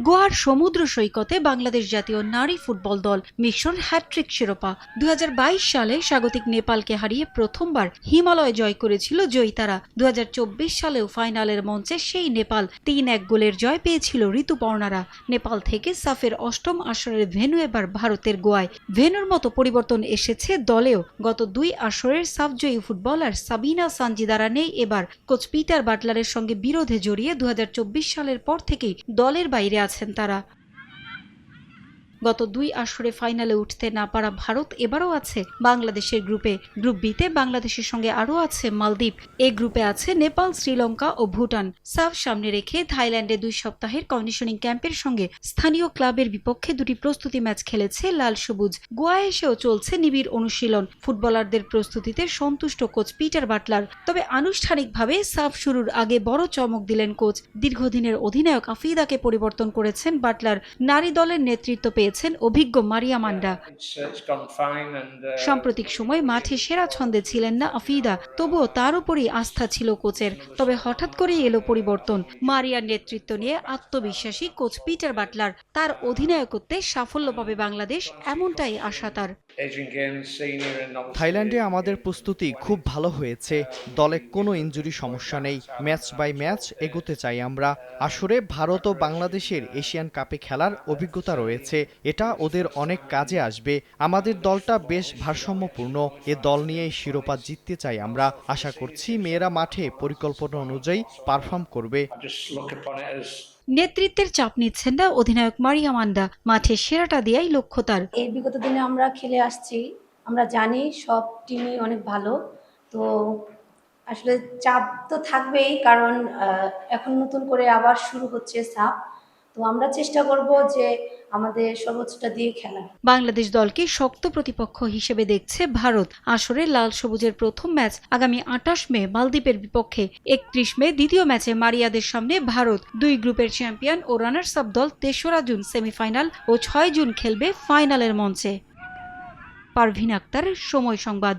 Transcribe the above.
গোয়ার সমুদ্র সৈকতে বাংলাদেশ জাতীয় নারী ফুটবল দল মিশন হ্যাট্রিক শিরোপা 2022 সালে স্বাগতিক নেপালকে হারিয়ে প্রথমবার হিমালয় জয় করেছিল জয়িতারা। 2024 সালেও ফাইনালের মঞ্চে সেই নেপাল 3-1 গোলের জয় পেয়েছিল ঋতুপর্ণারা। নেপাল থেকে সাফের অষ্টম আসরের ভেন্যু এবার ভারতের গোয়ায়। ভেন্যুর মতো পরিবর্তন এসেছে দলেও। গত 2 আসরের সাফজয়ী ফুটবলার সাবিনা সানজিদারা নেই এবার। কোচ পিটার বাটলারের সঙ্গে বিরোধে জড়িয়ে 2024 সালের পর থেকেই দলের বাইরে আছেন তারা। গত 2 আসরে ফাইনালে উঠতে না পারা ভারত এবারও আছে বাংলাদেশের গ্রুপে। গ্রুপ বিতে বাংলাদেশের সঙ্গে আরও আছে মালদ্বীপ। এই গ্রুপে আছে নেপাল, শ্রীলঙ্কা ও ভুটান। সাফ সামনে রেখে থাইল্যান্ডে 2 সপ্তাহের কন্ডিশনিং ক্যাম্পের সঙ্গে স্থানীয় ক্লাবের বিপক্ষে 2টি প্রস্তুতি ম্যাচ খেলেছে লাল সবুজ। গোয়ায় এসেও চলছে নিবিড় অনুশীলন। ফুটবলারদের প্রস্তুতিতে সন্তুষ্ট কোচ পিটার বাটলার। তবে আনুষ্ঠানিকভাবে সাফ শুরুর আগে বড় চমক দিলেন কোচ। দীর্ঘদিনের অধিনায়ক আফিদাকে পরিবর্তন করেছেন বাটলার। নারী দলের নেতৃত্ব পেয়েছেন অভিজ্ঞ মারিয়া মান্ডা। সাম্প্রতিক সময় মাঠে সেরা ছন্দে ছিলেন না আফিদা, তবুও তার উপরই আস্থা ছিল কোচের। তবে হঠাৎ করেই এলো পরিবর্তন। মারিয়ার নেতৃত্ব নিয়ে আত্মবিশ্বাসী কোচ পিটার বাটলার। তার অধিনায়কত্বে সাফল্য পাবে বাংলাদেশ, এমনটাই আশা তার। থাইল্যান্ডে আমাদের প্রস্তুতি খুব ভালো হয়েছে। দলে কোনো ইনজুরি সমস্যা নেই। ম্যাচ বাই ম্যাচ এগোতে চাই আমরা। আসরে ভারত ও বাংলাদেশের এশিয়ান কাপে খেলার অভিজ্ঞতা রয়েছে। এটা ওদের অনেক কাজে আসবে। আমাদের দলটা বেশ ভারসাম্যপূর্ণ। এ দল নিয়েই শিরোপা জিততে চাই আমরা। আশা করছি মেয়েরা মাঠে পরিকল্পনা অনুযায়ী পারফর্ম করবে। নেতৃত্বের চাপ নিচ্ছেন না অধিনায়ক মারিয়া মান্ডা। মাঠে সেরাটা দিয়েই লক্ষ্য তার। এই বিগত দিনে আমরা খেলে আসছি, আমরা জানি সব টিমই অনেক ভালো। তো আসলে চাপ তো থাকবেই, কারণ এখন নতুন করে আবার শুরু হচ্ছে সাফ। তো আমরা চেষ্টা করব যে আমাদের সর্বোচ্চটা দিয়ে খেলা। বাংলাদেশ দলকে শক্ত প্রতিপক্ষ হিসেবে দেখছে ভারত। আসরে লাল সবুজের প্রথম ম্যাচ আগামী 28 মে মালদ্বীপের বিপক্ষে। 31 মে দ্বিতীয় ম্যাচে মারিয়াদের সামনে ভারত। 2 গ্রুপের চ্যাম্পিয়ন ও রানার্স আপ দল 3রা জুন সেমিফাইনাল ও 6 জুন খেলবে ফাইনালের মঞ্চে। পারভিন আক্তার, সময় সংবাদ।